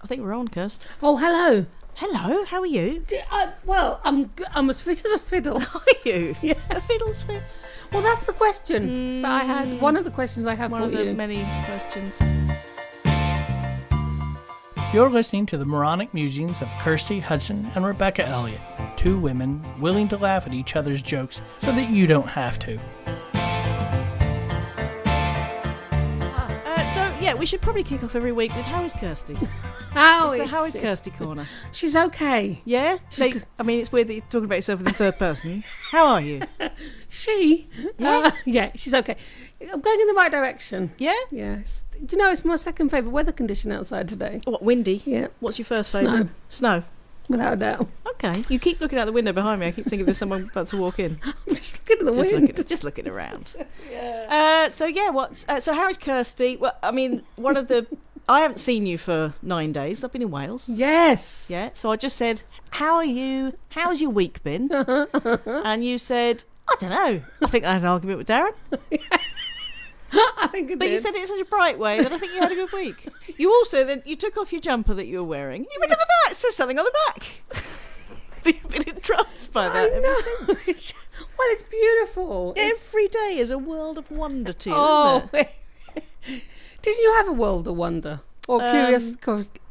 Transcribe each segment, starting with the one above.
I think we're on, Kirst. Oh, hello. Hello, how are you? Well, I'm as fit as a fiddle. Are you? Yeah. A fiddle's fit? Well, that's the question that I had. One of the questions I have One for of the you. many questions. You're listening to the moronic musings of Kirsty, Hudson, and Rebecca Elliott, two women willing to laugh at each other's jokes so that you don't have to. We should probably kick off every week with How is Kirsty? How It's the How is Kirsty corner. She's okay. Yeah? It's weird that you're talking about yourself in the third person. How are you? Yeah, she's okay. I'm going in the right direction. Yeah? Yes. Do you know, it's my second favourite weather condition outside today. What, windy? Yeah. What's your first favourite? Snow. Without a doubt. Okay. You keep looking out the window behind me. I keep thinking there's someone about to walk in. I'm just looking at the wind. Just looking around. Yeah. So how is Kirsty? Well, I mean, I haven't seen you for 9 days. I've been in Wales. Yes. Yeah. So I just said, how are you? How's your week been? And you said, I don't know. I think I had an argument with Darren. I think it But did. you said it in such a bright way that I think you had a good week. You also then you took off your jumper that you were wearing. You went, look at that, it says something on the back. You've been entranced by that ever since. Well, it's beautiful. Every day is a world of wonder to you, Oh, isn't didn't you have a world of wonder or curious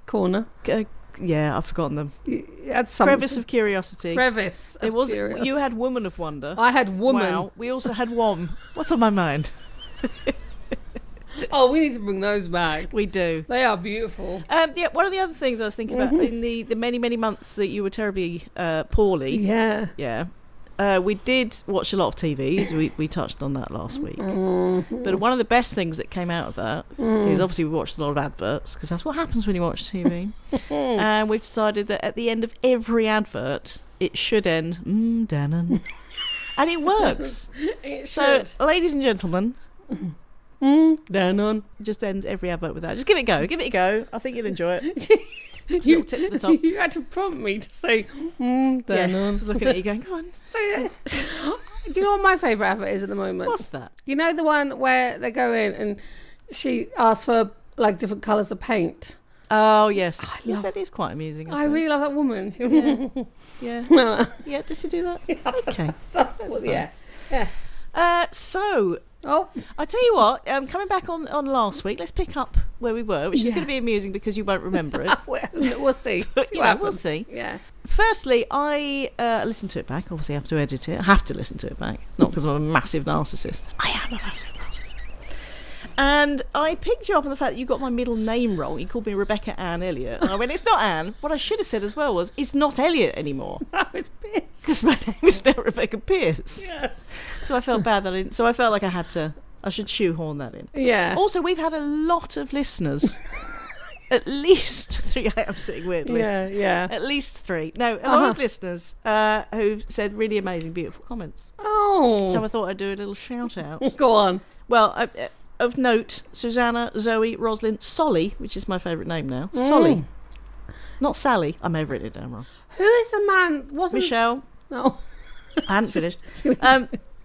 corner? it? Yeah, I've forgotten them. You had some Crevice of curiosity. crevice. It was. curiosity. You had woman of wonder. I had woman. Wow. We also had wom. What's on my mind? Oh, we need to bring those back. We do. They are beautiful. One of the other things I was thinking about in the many, many months that you were terribly poorly. Yeah. Yeah. We did watch a lot of TVs. We touched on that last week. But one of the best things that came out of that is obviously we watched a lot of adverts because that's what happens when you watch TV. And we've decided that at the end of every advert, it should end, Danone. And it works. It So, should. ladies and gentlemen, Danone. just end every advert with that. Just give it a go. Give it a go. I think you'll enjoy it. Just a little tip to the top. You had to prompt me to say, Yeah, I Danone. was looking at you going, go on. So, yeah. Do you know what my favourite advert is at the moment? What's that? You know the one where they go in and she asks for like different colours of paint? Oh, yes. Yes, love- that is quite amusing. I really love that woman. Yeah. Yeah, does she do that? Okay. So, Oh, I tell you what, coming back on last week, let's pick up where we were, which is Yeah. going to be amusing because you won't remember it. we'll see. But, See you what know, we'll happens. see. Yeah. Firstly, I listened to it back. Obviously, I have to edit it. I have to listen to it back. It's not because I'm a massive narcissist. I am a massive narcissist. And I picked you up on the fact that you got my middle name wrong. You called me Rebecca Ann Elliott. And I went, it's not Ann. What I should have said as well was, it's not Elliott anymore. I was pissed. Because my name is now Rebecca Pierce. Yes. So I felt bad that I didn't. So I felt like I should shoehorn that in. Yeah. Also, we've had a lot of listeners. At least 3. I am sitting weirdly. Yeah. At least 3. No, a lot of listeners who've said really amazing, beautiful comments. Oh. So I thought I'd do a little shout out. Go on. Well, of note, Susanna, Zoe, Roslyn, Solly, which is my favourite name now. Solly. Not Sally. I may have written it down wrong. Who is the man? Wasn't Michelle. No. I hadn't finished.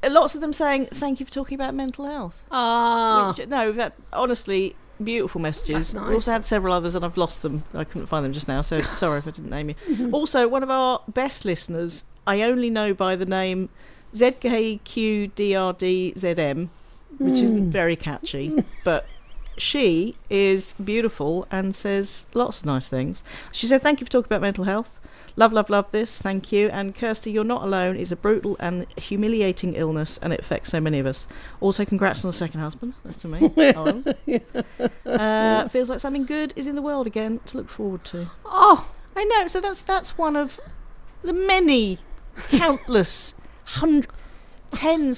Lots of them saying, thank you for talking about mental health. Ah. No, we've had, honestly, beautiful messages. That's nice. We also had several others and I've lost them. I couldn't find them just now, so sorry if I didn't name you. Also, one of our best listeners, I only know by the name ZKQDRDZM, which isn't very catchy, but she is beautiful and says lots of nice things. She said, thank you for talking about mental health. Love this, thank you. And Kirsty, you're not alone. It's a brutal and humiliating illness and it affects so many of us. Also, congrats on the second husband. That's to me. Feels like something good is in the world again to look forward to. Oh. I know, so that's one of the many, countless,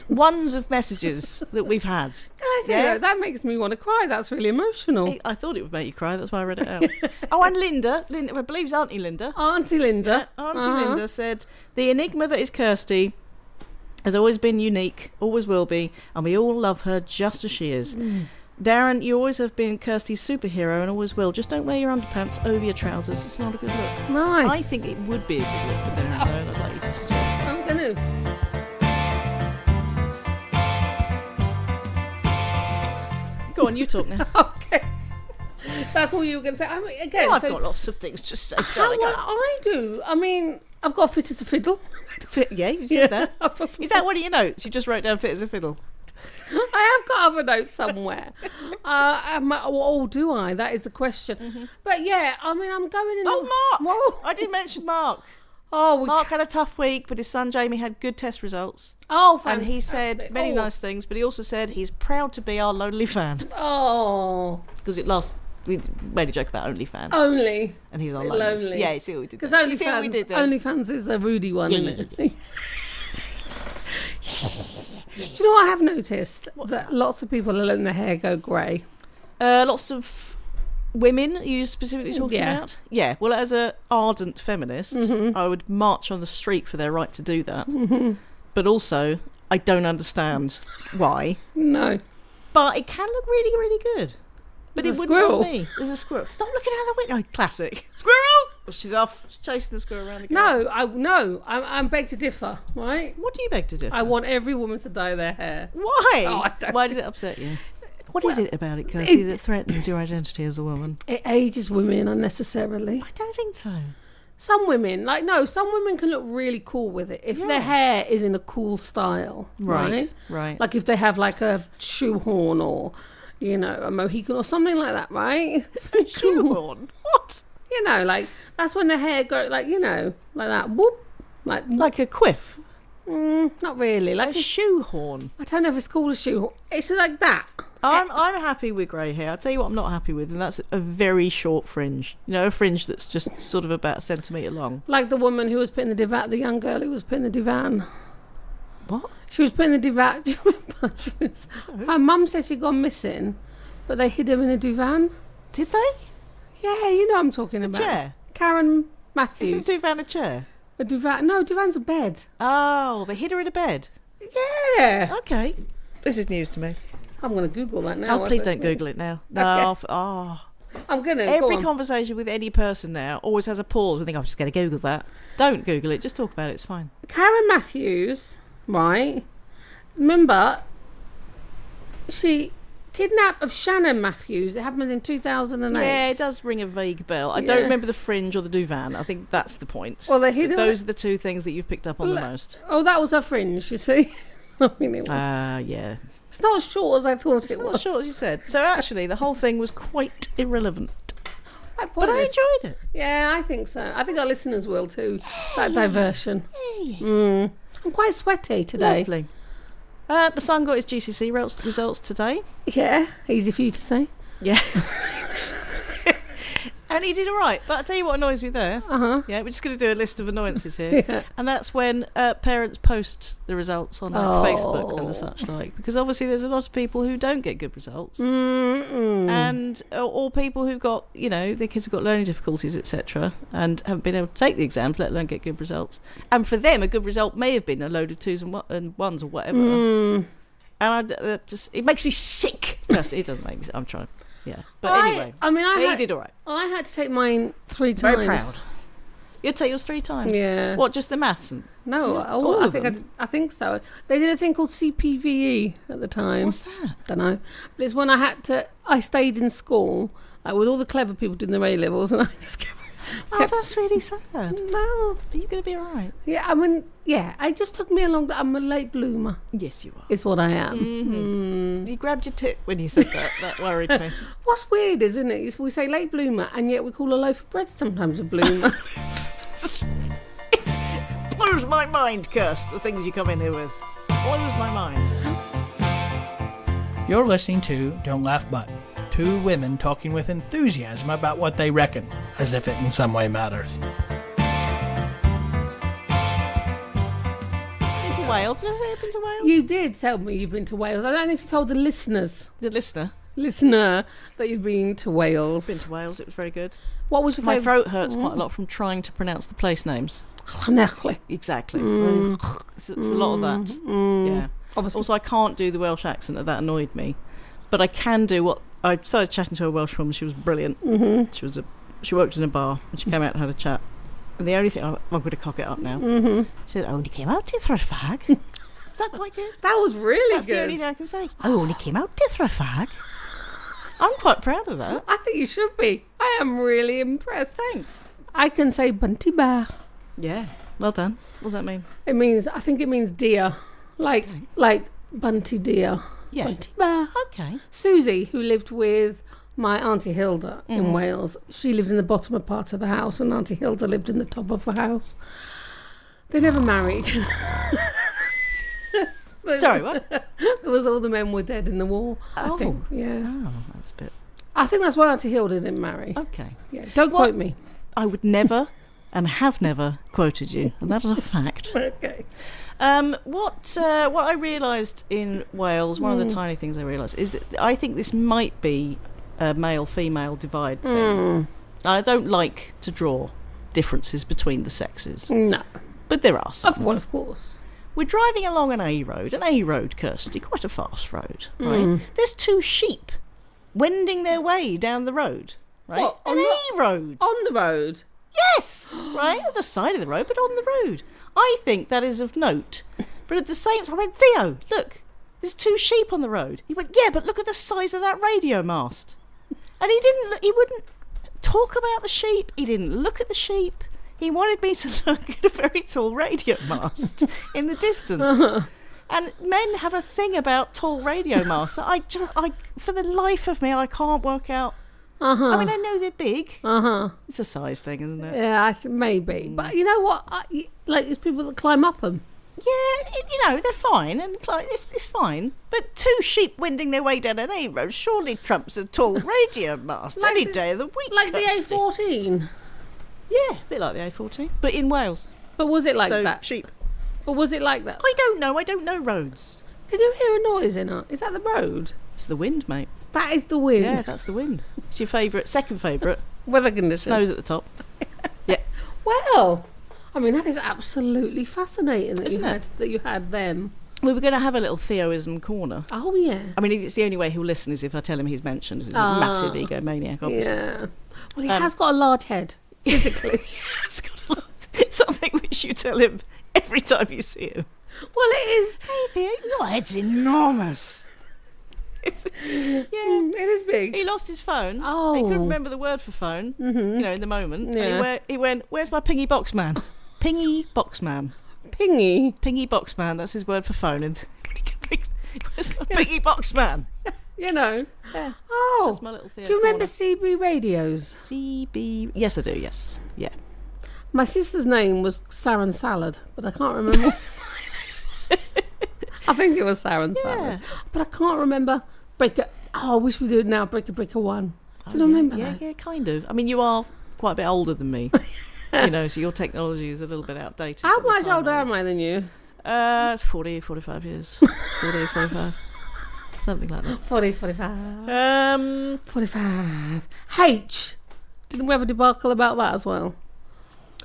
ones of messages that we've had. Can I say that makes me want to cry. That's really emotional. I thought it would make you cry, that's why I read it out. Oh, and Linda, I believe it's Auntie Linda. Auntie Linda. Auntie Linda said, the enigma that is Kirsty has always been unique, always will be, and we all love her just as she is. Darren, you always have been Kirsty's superhero and always will. Just don't wear your underpants over your trousers. It's not a good look. Nice. I think it would be a good look for Darren, though, and I'd like you to suggest that. I'm going to. Go on, you talk now. Okay. That's all you were going to say. I mean, again, I've so got lots of things to say. how I do. I mean, I've got fit as a fiddle. Yeah, you said that. I've Is that one of your notes? You just wrote down fit as a fiddle. I have got other notes somewhere. Do I? That is the question. But yeah, I mean, I'm going in. Oh, Mark! Whoa. I didn't mention Mark. Oh, Mark had a tough week, but his son Jamie had good test results. Oh, and fantastic. he said many nice things, but he also said he's proud to be our lonely fan. Oh. Because we made a joke about OnlyFan. Only. And he's our lonely. Yeah, you see what we did there. Because You see what we did there? OnlyFans is a Rudy one, Yeah, isn't it? Do you know what I have noticed? What's that that? lots of people are letting their hair go grey. Lots of women, are you specifically talking Yeah. about? Yeah, well, as a ardent feminist, I would march on the street for their right to do that. But also, I don't understand why. No. But it can look really, really good. But There's it a wouldn't squirrel. want me. There's a squirrel. Stop looking out the window. Classic. Squirrel! Well, she's off. She's chasing the squirrel around again. No, I'm beg to differ, right? What do you beg to differ? I want every woman to dye their hair. Why? Oh, I don't Why does it upset you? What is it about it, Kirsty, that threatens your identity as a woman? It ages women unnecessarily. I don't think so. Some women, some women can look really cool with it if their hair is in a cool style, right? Right. Like if they have like a shoehorn or, a Mohican or something like that, right? Shoehorn? What? Like that's when the hair goes, like that. Whoop, Like a quiff? not really. Like A shoehorn? I don't know if it's called a shoehorn. It's like that. I'm happy with grey hair. I'll tell you what I'm not happy with, and that's a very short fringe. A fringe that's just sort of about a centimetre long. Like the woman who was put in the divan, the young girl who was put in the divan. What? She was put in the divan. Do you remember? Her mum said she'd gone missing, but they hid her in a divan. Did they? Yeah, you know what I'm talking about. Chair? Karen Matthews. Isn't divan a chair? A divan? No, divan's a bed. Oh, they hid her in a bed. Yeah. Okay. This is news to me. I'm going to Google that now. Oh, please don't Google it now. No. Okay. I'm going to. Every conversation with any person now always has a pause. I think I'm just going to Google that. Don't Google it. Just talk about it. It's fine. Karen Matthews, right? Remember, she kidnapped of Shannon Matthews. It happened in 2008. Yeah, it does ring a vague bell. I don't remember the fringe or the divan. I think that's the point. Well, they hid her. Those are the two things that you've picked up on the most. Oh, that was her fringe, you see. I mean, Yeah. it's not as short as I thought it was. Not sure as you said. So actually, the whole thing was quite irrelevant. But I enjoyed it. Yeah, I think so. I think our listeners will too. That diversion. I'm quite sweaty today. Lovely. My son got his GCSE results today. Yeah, easy for you to say. Yeah. And he did all right. But I'll tell you what annoys me there. Yeah, we're just going to do a list of annoyances here. Yeah. And that's when parents post the results on Facebook and the such like. Because obviously there's a lot of people who don't get good results. And or people who've got, their kids have got learning difficulties, etc. and haven't been able to take the exams, let alone get good results. And for them, a good result may have been a load of twos and ones or whatever. And it makes me sick. It doesn't make me sick. I'm trying. Yeah. But anyway. He did all right. I had to take mine 3 times. Very proud. You'd take yours 3 times? Yeah. What, just the maths? No, all I of them? I think so. They did a thing called CPVE at the time. What's that? Don't know. But it's when I stayed in school, with all the clever people doing their A-levels, and I just kept That's really sad. Well, Are you going to be all right? Yeah, it just took me along that I'm a late bloomer. Yes, you are. Is what I am. You grabbed your tit when you said that. That worried me. What's weird, isn't it? Is we say late bloomer, and yet we call a loaf of bread sometimes a bloomer. It blows my mind, Kirst, the things you come in here with. Blows my mind. You're listening to Don't Laugh But, 2 women talking with enthusiasm about what they reckon, as if it in some way matters. Been to Wales? Did I say I've been to Wales? You did tell me you've been to Wales. I don't know if you told the listener that you've been to Wales. Been to Wales. It was very good. What was your My favourite? throat hurts quite a lot from trying to pronounce the place names. Exactly. It's a lot of that. Yeah. Obviously. Also, I can't do the Welsh accent. That annoyed me. But I can do what... I started chatting to a Welsh woman. She was brilliant. She worked in a bar and she came out and had a chat. And the only thing... I'm going to cock it up now. She said, I only came out to throw a fag. Is that quite good? That was really That's good. the only thing I can say. I only came out to throw a fag. I'm quite proud of that. I think you should be. I am really impressed. Thanks. I can say bunty bear. Yeah, well done. What does that mean? I think it means deer. Like bunty deer. Yeah. Bunty bear. Okay. Susie, who lived with my Auntie Hilda in Wales, she lived in the bottom part of the house and Auntie Hilda lived in the top of the house. They never married. Sorry, what? It was all the men were dead in the war, I Oh. think. Yeah. Oh, that's a bit... I think that's why Auntie Hilda didn't marry. Okay. Yeah. Don't quote me. I would never and have never quoted you, and that is a fact. Okay. What I realised in Wales, one of the tiny things I realised, is that I think this might be a male-female divide thing. I don't like to draw differences between the sexes, No. but there are some. Well, of course. We're driving along an A road, Kirsty, quite a fast road, right? There's two sheep wending their way down the road, right? What, an A-road. On the road? Yes, right, at the side of the road, but on the road. I think that is of note. But at the same time, I went, Theo, look, there's two sheep on the road. He went, yeah, but look at the size of that radio mast. And he wouldn't talk about the sheep. He didn't look at the sheep. He wanted me to look at a very tall radio mast in the distance. And men have a thing about tall radio masts that I for the life of me, I can't work out. I mean, I know they're big. It's a size thing, isn't it? Yeah, maybe. But you know what? Like, there's people that climb up them. Yeah, they're fine, and it's fine. But two sheep wending their way down an A road surely trumps a tall radio mast Like any the- day of the week. Like the Kirsty. A14. Yeah, a bit like the A14, but in Wales. But was it like So that? sheep. But was it like that? I don't know roads. Can you hear a noise in it? Is that the road? It's the wind, mate. That is the wind. Yeah, that's the wind. It's your second favourite. Weather condition. Snows at the top. Yeah. Well, I mean, that is absolutely fascinating that Isn't you had them. We were going to have a little Theoism corner. Oh, yeah. I mean, it's the only way he'll listen is if I tell him he's mentioned. He's a massive egomaniac, obviously. Yeah. Well, he has got a large head, physically. It's got something which you tell him every time you see him. Well, it is. Hey, Theo, your head's enormous. It is big. He lost his phone. Oh. He couldn't remember the word for phone, in the moment. Yeah. And he went, where's my pingy box man? Pingy box man. Pingy. Pingy box man, that's his word for phone. And where's my pingy box man? You know. Yeah. Oh. That's my little Theo Do you remember corner. CB radios? CB... Yes, I do, yes. Yeah. My sister's name was Saran Salad, but I can't remember. I think it was Saran Salad. But I can't remember Breaker. Oh, I wish we did now. Breaker 1. Do you remember that? Yeah, kind of. I mean, you are quite a bit older than me. So your technology is a little bit outdated. How at the much time older I am was. I than you? 40, 45 years. 40, 45. Something like that. 45. 45. H. Didn't we have a debacle about that as well?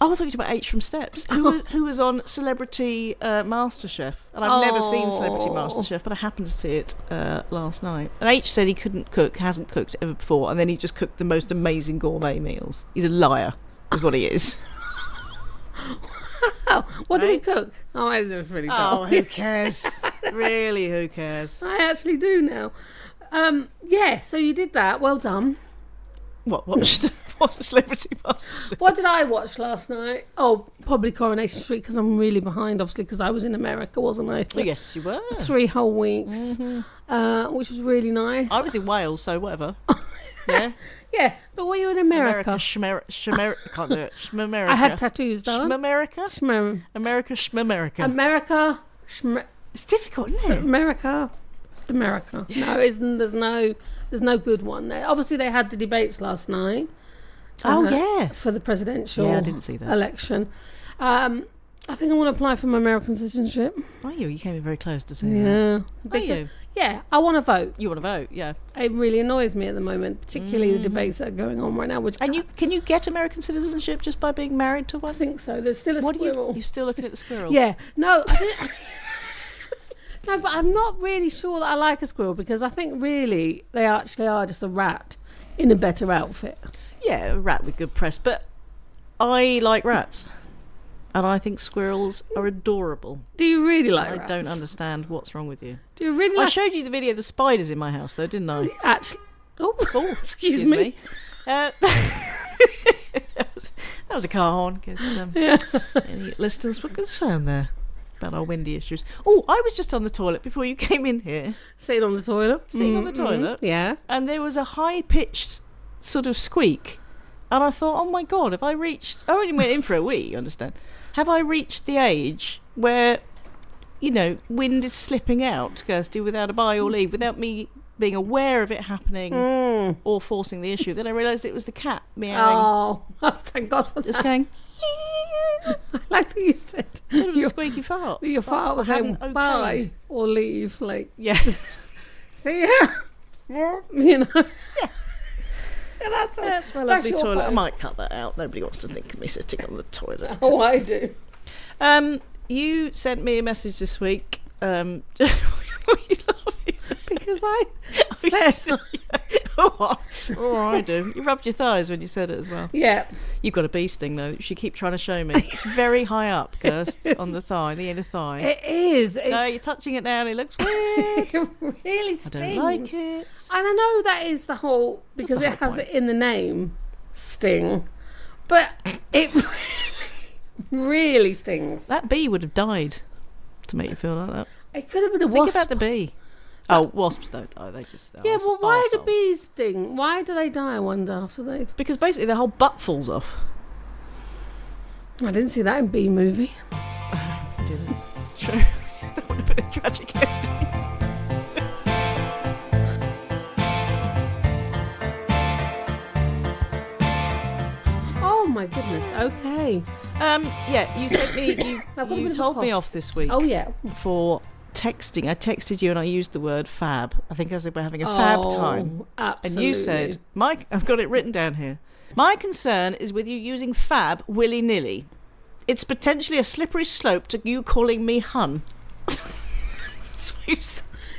Oh, I thought you were about H from Steps, who was on Celebrity MasterChef. And I've never seen Celebrity MasterChef, but I happened to see it last night. And H said he couldn't cook, hasn't cooked ever before, and then he just cooked the most amazing gourmet meals. He's a liar, is what he is. What did he cook? Oh, I was really dull. Oh, who cares? Really, who cares? I actually do now. Yeah, so you did that. Well done. What? What's a Celebrity MasterChef? What did I watch last night? Oh, probably Coronation Street, because I'm really behind, obviously, because I was in America, wasn't I? Oh, yes, you were. 3 whole weeks, which was really nice. I was in Wales, so whatever. Yeah. Yeah, but were you in America? Can't do it. Schmerica. I had tattoos done. Schmerica? Schmer- America, Schmerica. America. It's difficult, isn't it? America. No, isn't. There's no good one there. Obviously, they had the debates last night. Oh, yeah. For the presidential Yeah, I didn't see that. election. I think I want to apply for my American citizenship. Are you? You came in very close to saying that. Yeah. Are you? Yeah, I want to vote. You want to vote, yeah. It really annoys me at the moment, particularly the debates that are going on right now. Which And can you get American citizenship just by being married to I one? think so. There's still a What squirrel. are you still looking at the squirrel? Yeah. No. No, but I'm not really sure that I like a squirrel, because I think really they actually are just a rat in a better outfit. Yeah, a rat with good press. But I like rats. And I think squirrels are adorable. Do you really like I rats? don't understand what's wrong with you. Do you really I like... showed you the video of the spiders in my house, though, didn't I? Actually, Oh, excuse me. that was a car horn, because any listeners were concerned there about our windy issues. Oh, I was just on the toilet before you came in here. Sitting on the toilet. On the toilet. Yeah. And there was a high-pitched sort of squeak. And I thought, oh my God, have I reached... I only went in for a wee, you understand? Have I reached the age where, wind is slipping out, Kirsty, without a by or leave, without me being aware of it happening or forcing the issue? Then I realised it was the cat meowing. Oh, thank God for Just that. going... I like that you said. It was a squeaky fart. Your fart was saying bye or leave. Like, yes. See ya. Yeah. That's my lovely toilet. I might cut that out. Nobody wants to think of me sitting on the toilet. Oh, I do. You sent me a message this week. Because I said... I do. You rubbed your thighs when you said it as well. Yeah. You've got a bee sting, though. You keep trying to show me. It's very high up, Kirst, on the thigh, the inner thigh. It is. No, you're touching it now and it looks weird. It really stings. I don't like it. And I know that is the whole... Because it has it in the name, sting. But it really stings. That bee would have died to make you feel like that. It could have been a Think wasp. about the bee. Oh, wasps don't die. They just... Yeah, well, why do bees sting? Why do they die, I wonder, after they've... Because basically their whole butt falls off. I didn't see that in Bee Movie. I didn't. It's true. That would have been a tragic ending. Oh, my goodness. Okay. Yeah, you sent me... You told me off this week. Oh, yeah. For... texting. I texted you and I used the word fab. I think I said we're having a fab time. Absolutely. And you said, I've got it written down here. My concern is with you using fab willy-nilly. It's potentially a slippery slope to you calling me hun.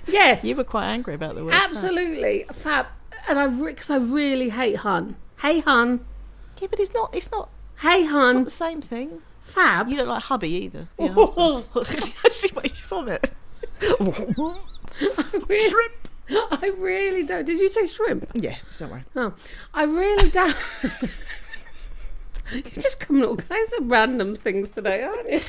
Yes. You were quite angry about the word absolutely. Fab. And because I really hate hun. Hey, hun. Yeah, but it's not Hey, hun. it's not the same thing. Fab. You don't like hubby either. Actually makes you vomit. Shrimp. I really don't. Did you say shrimp? Yes, don't worry. Oh, I really don't. You're just coming up with all kinds of random things today, aren't you?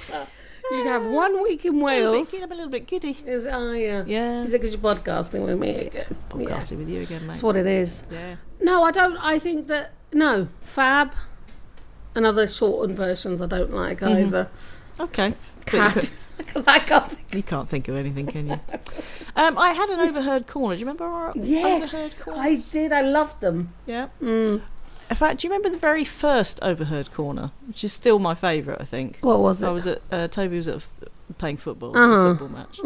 You have 1 week in Wales. I'm a little bit giddy. Yeah. Yeah. Is it because you're podcasting with me? It's good podcasting with you again, mate. That's what it is. Yeah. No, I don't. I think that fab and other shortened versions I don't like either. Okay. Cat. I can't think. You can't think of anything, can you? I had an overheard corner. Do you remember our Yes, overheard I did. I loved them. Yeah. In fact, do you remember the very first overheard corner, which is still my favourite, I think? What was it? I was at Toby was at playing football, a football match,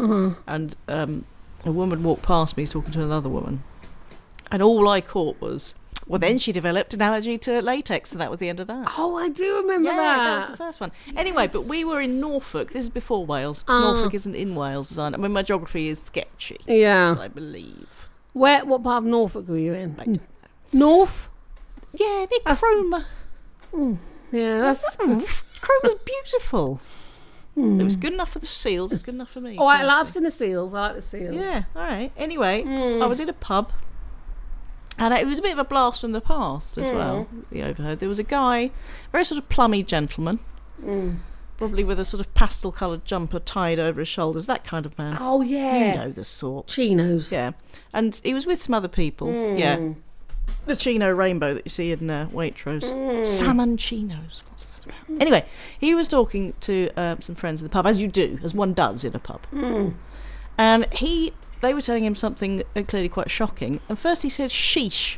and a woman walked past me, talking to another woman, and all I caught was, well, then she developed an allergy to latex, and that was the end of that. Oh, I do remember that. Yeah, that was the first one. Yes. Anyway, but we were in Norfolk. This is before Wales, because Norfolk isn't in Wales. I mean, my geography is sketchy. Yeah. I believe. What part of Norfolk were you in? I don't know. North? Yeah, near Cromer. Yeah, that's... Cromer's beautiful. It was good enough for the seals. It's good enough for me. Oh, I loved the seals. I like the seals. Yeah, all right. Anyway, I was in a pub. And it was a bit of a blast from the past as well, the overheard. There was a guy, very sort of plummy gentleman, probably with a sort of pastel-coloured jumper tied over his shoulders, that kind of man. Oh, yeah. You know the sort. Chinos. Yeah. And he was with some other people. Yeah. The chino rainbow that you see in Waitrose. Salmon chinos. What's that about? Anyway, he was talking to some friends in the pub, as you do, as one does in a pub. And they were telling him something clearly quite shocking. And first he said sheesh.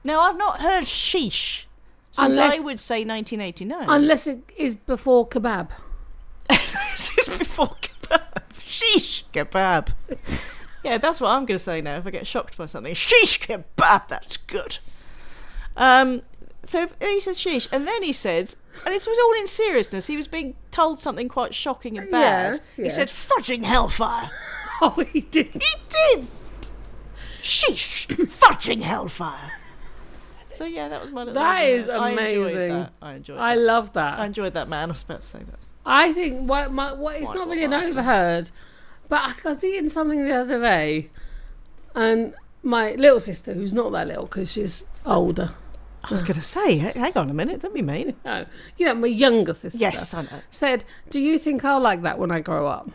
Now, I've not heard sheesh since I would say 1989. Unless it is before kebab. This is before kebab. Sheesh kebab. Yeah, that's what I'm going to say now if I get shocked by something. Sheesh kebab, that's good. So he said sheesh. And then he said, and it was all in seriousness, he was being told something quite shocking and bad. Yes. He said, fudging hellfire. Oh, he did. He did. Sheesh, fudging hellfire. So yeah, that was my little. That is amazing. I enjoyed that. I love that. I enjoyed that, man. I was about to say that. I think what it's not really an overheard, but I was eating something the other day, and my little sister, who's not that little because she's older. I was going to say, hang on a minute, don't be mean. No, my younger sister. Yes, I know. Said, "Do you think I'll like that when I grow up?"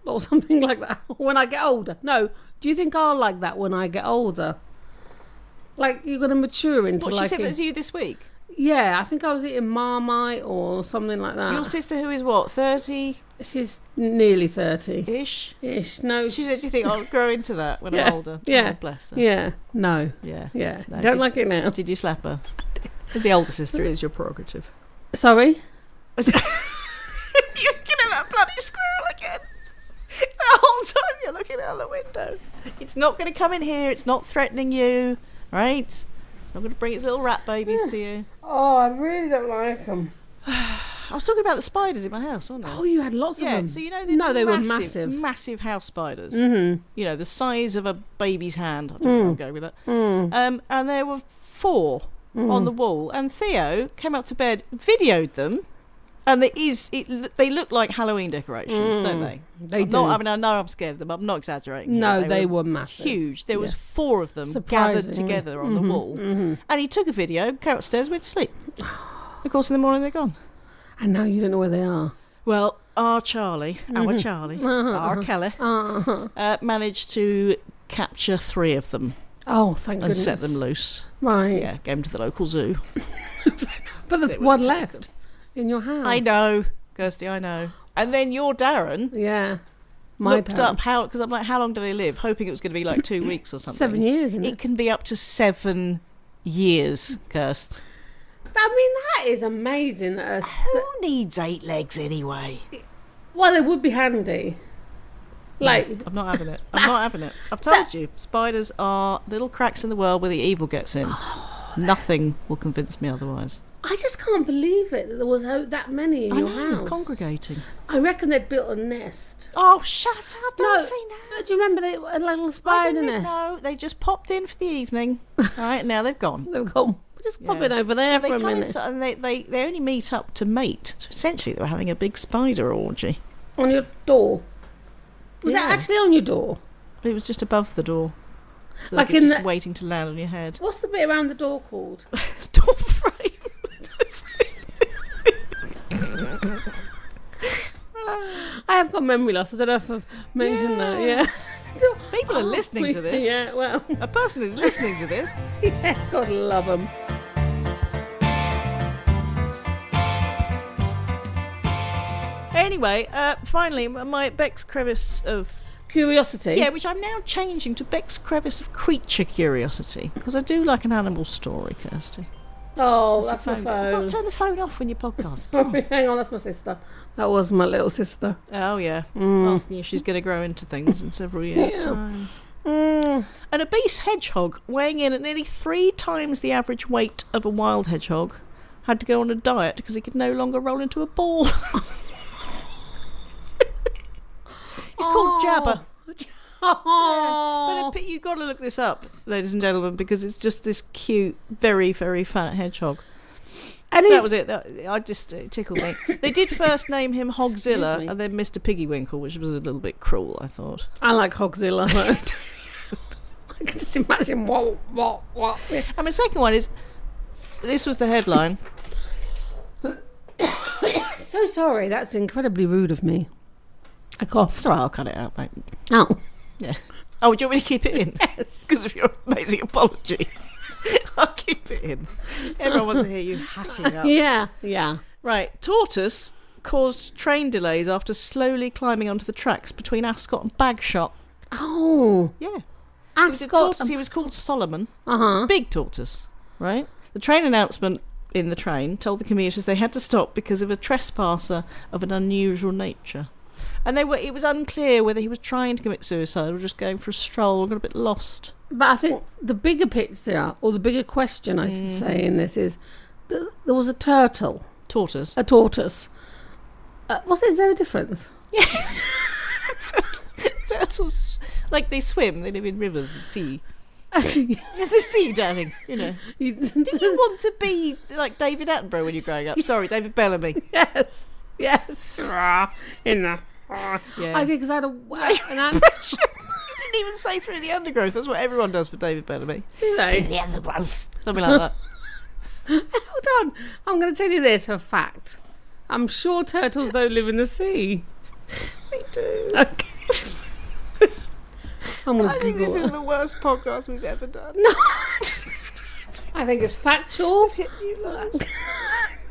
Or something like that. When I get older. No. Do you think I'll like that when I get older? Like, you're going to mature into What, she said that to you this week? Yeah, I think I was eating Marmite or something like that. Your sister, who is what, 30? She's nearly 30. Ish. No. She said, do you think I'll grow into that when I'm older? Yeah. Oh, bless her. Yeah. No. Yeah. Yeah. No, Don't like it now. Did you slap her? As the older sister, it is your prerogative. Sorry? You're looking at that bloody squirrel again. The whole time you're looking out the window. It's not going to come in here. It's not threatening you, right? It's not going to bring its little rat babies to you. Oh, I really don't like them. I was talking about the spiders in my house, wasn't I? Oh, you had lots of them. Yeah, so you know they were massive. Massive house spiders. Mm-hmm. You know, the size of a baby's hand. I don't know how I'm going with that. And there were 4 on the wall. And Theo came up to bed, videoed them. And they look like Halloween decorations, don't they? They do. I know I'm scared of them. I'm not exaggerating. No, they were massive. Huge. There was 4 of them gathered together on the wall. Mm-hmm. And he took a video, came upstairs, went to sleep. Of course, in the morning they're gone. And now you don't know where they are. Well, our Charlie, our Kelly, managed to capture 3 of them. Oh, thank goodness. And set them loose. Right. Yeah, gave them to the local zoo. But there's one left in your house. I know, Kirsty, I know. And then your Darren... Yeah. Looked up because I'm like, how long do they live? Hoping it was going to be like 2 weeks or something. 7 years, isn't it? It can be up to 7 years, Kirst. I mean, that is amazing. Who needs 8 legs anyway? Well, it would be handy. Like, no, I'm not having it. I'm not having it. I've told you, spiders are little cracks in the world where the evil gets in. Nothing will convince me otherwise. I just can't believe it that there was that many in your house. Congregating. I reckon they'd built a nest. Oh, shut up. Don't say that. Do you remember a little spider nest? No, they just popped in for the evening. All right, now they've gone. They've gone. Just pop it over there for a minute. And they only meet up to mate. So essentially, they were having a big spider orgy. On your door? Was that actually on your door? It was just above the door. So like just waiting to land on your head. What's the bit around the door called? Door frame. I have got memory loss. I don't know if I've mentioned that. Yeah. People are listening to this. Yeah, well. A person is listening to this. Yes, God love them. Anyway, finally, my Beck's crevice of... Curiosity? Yeah, which I'm now changing to Beck's crevice of creature curiosity. Because I do like an animal story, Kirsty. Oh, that's my phone. You've got to turn the phone off when you podcast. Hang on, that's my sister. That was my little sister. Oh, yeah. Asking if she's going to grow into things in several years' time. An obese hedgehog, weighing in at nearly 3 times the average weight of a wild hedgehog, had to go on a diet because he could no longer roll into a ball. It's called Jabba. Yeah. But you've got to look this up, ladies and gentlemen, because it's just this cute, very, very fat hedgehog. And that was it. It tickled me. They did first name him Hogzilla and then Mr. Piggywinkle, which was a little bit cruel, I thought. I like Hogzilla. I can just imagine what. And my second one is, this was the headline. So sorry, that's incredibly rude of me. I coughed. It's all right, I'll cut it out, mate. Oh. Yeah. Oh, do you want me to keep it in? Yes. Because of your amazing apology. I'll keep it in. Everyone wants to hear you hacking up. Yeah. Right. Tortoise caused train delays after slowly climbing onto the tracks between Ascot and Bagshot. Oh. Yeah. Ascot. He was called Solomon. Uh-huh. Big tortoise, right? The train announcement in the train told the commuters they had to stop because of a trespasser of an unusual nature. And it was unclear whether he was trying to commit suicide or just going for a stroll or got a bit lost. But I think the bigger picture, or the bigger question, I should say, in this is, there was a turtle. Tortoise. A tortoise. Is there a difference? Yes. Turtles, like they swim, they live in rivers and sea. The sea, darling, you know. Did you want to be like David Attenborough when you're growing up? Sorry, David Bellamy. Yes. In the... Yeah. I did, because I had an you didn't didn't even say through the undergrowth. That's what everyone does for David Bellamy. Do they? The undergrowth. Something like that. Hold on. I'm going to tell you this a fact. I'm sure turtles don't live in the sea. They do. Okay. I think this is the worst podcast we've ever done. No. I think it's factual. Hit you loads.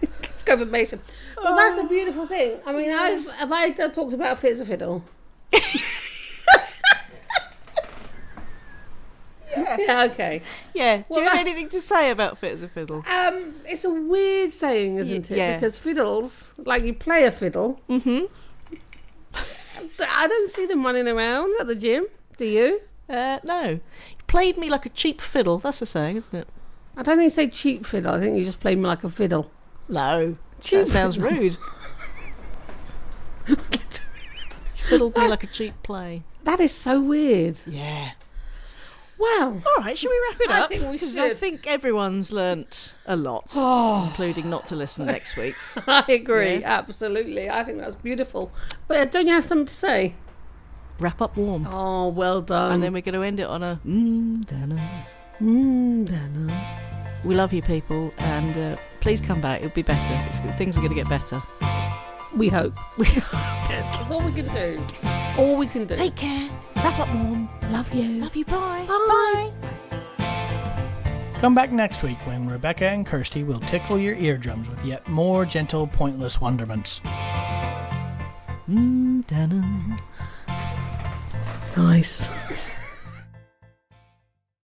It's confirmation. Well, that's a beautiful thing. I mean, have I talked about Fitz a Fiddle? Yeah, okay. Yeah. Do Well, you have anything to say about Fit as a Fiddle? It's a weird saying, isn't it? Yeah. Because fiddles, like you play a fiddle. Mm-hmm. I don't see them running around at the gym. Do you? No. You played me like a cheap fiddle. That's a saying, isn't it? I don't think you say cheap fiddle. I think you just play me like a fiddle. No. Cheap That sounds fiddle. rude. You fiddled me like a cheap play. That is so weird. Yeah. Well, All right, should we wrap it I up? think we Because I should. think everyone's learnt a lot, Oh. including not to listen next week. I agree. Yeah. Absolutely. I think that's beautiful. But don't you have something to say? Wrap up warm. Oh, well done. And then we're going to end it on a Danone. Danone. We love you people, and please come back. It'll be better. Things are going to get better. We hope. That's all we can do. That's all we can do. Take care. Wrap up warm. Love you. Love you. Bye. Bye. Come back next week when Rebecca and Kirsty will tickle your eardrums with yet more gentle, pointless wonderments. Danone. Nice.